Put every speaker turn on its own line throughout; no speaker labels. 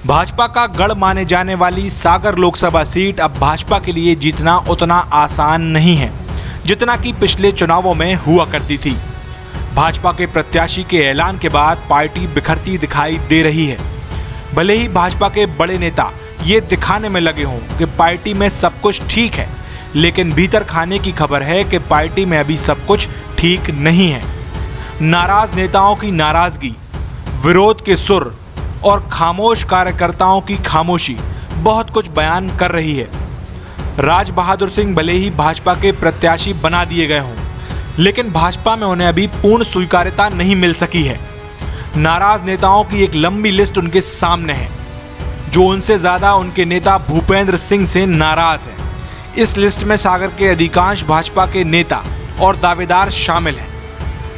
भाजपा का गढ़ माने जाने वाली सागर लोकसभा सीट अब भाजपा के लिए जीतना उतना आसान नहीं है जितना कि पिछले चुनावों में हुआ करती थी। भाजपा के प्रत्याशी के ऐलान के बाद पार्टी बिखरती दिखाई दे रही है। भले ही भाजपा के बड़े नेता ये दिखाने में लगे हों कि पार्टी में सब कुछ ठीक है, लेकिन भीतर खाने की खबर है कि पार्टी में अभी सब कुछ ठीक नहीं है। नाराज नेताओं की नाराजगी, विरोध के सुर और खामोश कार्यकर्ताओं की खामोशी बहुत कुछ बयान कर रही है। राज बहादुर सिंह भले ही भाजपा के प्रत्याशी बना दिए गए हों, लेकिन भाजपा में उन्हें अभी पूर्ण स्वीकार्यता नहीं मिल सकी है। नाराज नेताओं की एक लंबी लिस्ट उनके सामने है, जो उनसे ज्यादा उनके नेता भूपेंद्र सिंह से नाराज है। इस लिस्ट में सागर के अधिकांश भाजपा के नेता और दावेदार शामिल हैं,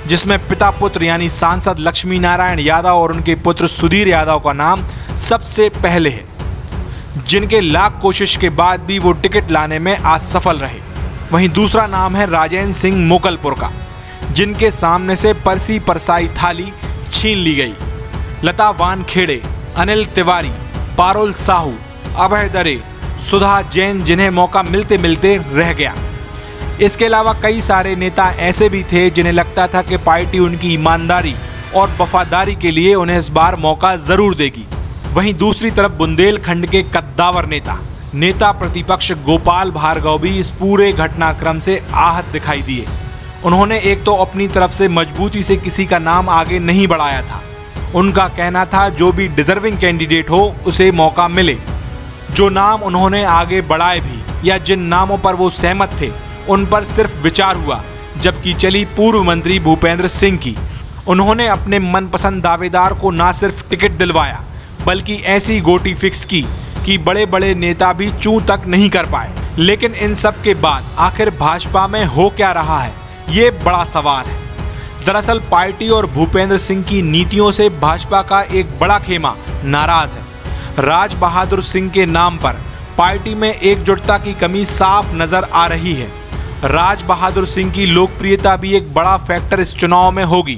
जिसमें पिता पुत्र यानी सांसद लक्ष्मी नारायण यादव और उनके पुत्र सुधीर यादव का नाम सबसे पहले है, जिनके लाख कोशिश के बाद भी वो टिकट लाने में असफल रहे। वहीं दूसरा नाम है राजेंद्र सिंह मोकलपुर का, जिनके सामने से परसी परसाई थाली छीन ली गई। लता वानखेड़े, अनिल तिवारी, पारुल साहू, अभय दरे, सुधा जैन, जिन्हें मौका मिलते मिलते रह गया। इसके अलावा कई सारे नेता ऐसे भी थे जिन्हें लगता था कि पार्टी उनकी ईमानदारी और वफादारी के लिए उन्हें इस बार मौका जरूर देगी। वहीं दूसरी तरफ बुंदेलखंड के कद्दावर नेता प्रतिपक्ष गोपाल भार्गव भी इस पूरे घटनाक्रम से आहत दिखाई दिए। उन्होंने एक तो अपनी तरफ से मजबूती से किसी का नाम आगे नहीं बढ़ाया था। उनका कहना था जो भी डिजर्विंग कैंडिडेट हो उसे मौका मिले। जो नाम उन्होंने आगे बढ़ाए भी या जिन नामों पर वो सहमत थे उन पर सिर्फ विचार हुआ, जबकि चली पूर्व मंत्री भूपेंद्र सिंह की। उन्होंने अपने मनपसंद दावेदार को ना सिर्फ टिकट दिलवाया बल्कि ऐसी गोटी फिक्स की कि बड़े बड़े नेता भी चूं तक नहीं कर पाए। लेकिन इन सब के बाद आखिर भाजपा में हो क्या रहा है, ये बड़ा सवाल है। दरअसल पार्टी और भूपेंद्र सिंह की नीतियों से भाजपा का एक बड़ा खेमा नाराज है। राज बहादुर सिंह के नाम पर पार्टी में एकजुटता की कमी साफ नजर आ रही है। राज बहादुर सिंह की लोकप्रियता भी एक बड़ा फैक्टर इस चुनाव में होगी,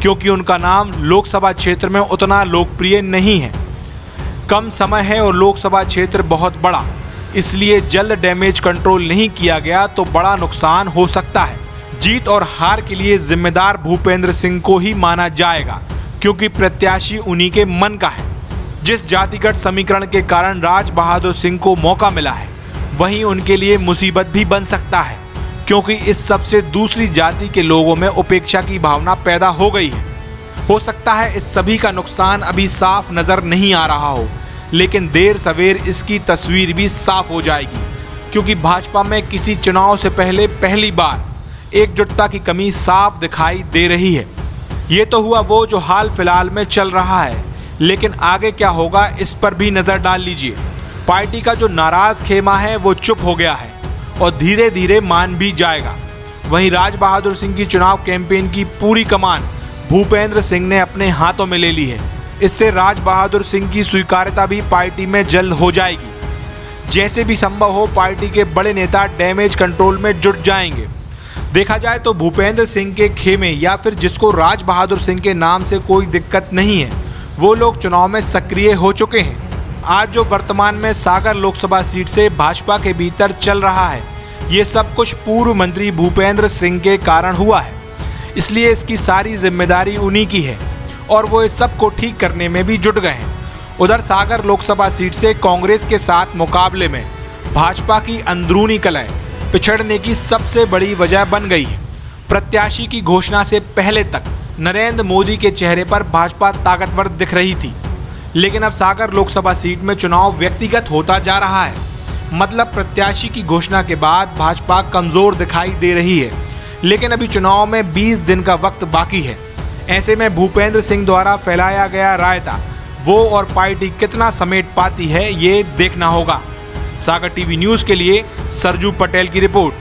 क्योंकि उनका नाम लोकसभा क्षेत्र में उतना लोकप्रिय नहीं है। कम समय है और लोकसभा क्षेत्र बहुत बड़ा, इसलिए जल्द डैमेज कंट्रोल नहीं किया गया तो बड़ा नुकसान हो सकता है। जीत और हार के लिए जिम्मेदार भूपेंद्र सिंह को ही माना जाएगा, क्योंकि प्रत्याशी उन्हीं के मन का है। जिस जातिगत समीकरण के कारण राज बहादुर सिंह को मौका मिला है, वहीं उनके लिए मुसीबत भी बन सकता है, क्योंकि इस सबसे दूसरी जाति के लोगों में उपेक्षा की भावना पैदा हो गई है। हो सकता है इस सभी का नुकसान अभी साफ नजर नहीं आ रहा हो, लेकिन देर सवेर इसकी तस्वीर भी साफ हो जाएगी, क्योंकि भाजपा में किसी चुनाव से पहले पहली बार एकजुटता की कमी साफ दिखाई दे रही है। ये तो हुआ वो जो हाल फिलहाल में चल रहा है, लेकिन आगे क्या होगा इस पर भी नजर डाल लीजिए। पार्टी का जो नाराज खेमा है वो चुप हो गया है और धीरे धीरे मान भी जाएगा। वहीं राज बहादुर सिंह की चुनाव कैंपेन की पूरी कमान भूपेंद्र सिंह ने अपने हाथों में ले ली है। इससे राज बहादुर सिंह की स्वीकार्यता भी पार्टी में जल्द हो जाएगी। जैसे भी संभव हो पार्टी के बड़े नेता डैमेज कंट्रोल में जुट जाएंगे। देखा जाए तो भूपेंद्र सिंह के खेमे या फिर जिसको राज बहादुर सिंह के नाम से कोई दिक्कत नहीं है, वो लोग चुनाव में सक्रिय हो चुके हैं। आज जो वर्तमान में सागर लोकसभा सीट से भाजपा के भीतर चल रहा है, ये सब कुछ पूर्व मंत्री भूपेंद्र सिंह के कारण हुआ है। इसलिए इसकी सारी जिम्मेदारी उन्हीं की है और वो इस सब को ठीक करने में भी जुट गए हैं। उधर सागर लोकसभा सीट से कांग्रेस के साथ मुकाबले में भाजपा की अंदरूनी कलह पिछड़ने की सबसे बड़ी वजह बन गई है। प्रत्याशी की घोषणा से पहले तक नरेंद्र मोदी के चेहरे पर भाजपा ताकतवर दिख रही थी, लेकिन अब सागर लोकसभा सीट में चुनाव व्यक्तिगत होता जा रहा है। मतलब प्रत्याशी की घोषणा के बाद भाजपा कमजोर दिखाई दे रही है, लेकिन अभी चुनाव में 20 दिन का वक्त बाकी है। ऐसे में भूपेंद्र सिंह द्वारा फैलाया गया रायता वो और पार्टी कितना समेट पाती है, ये देखना होगा। सागर टीवी न्यूज़ के लिए सरजू पटेल की रिपोर्ट।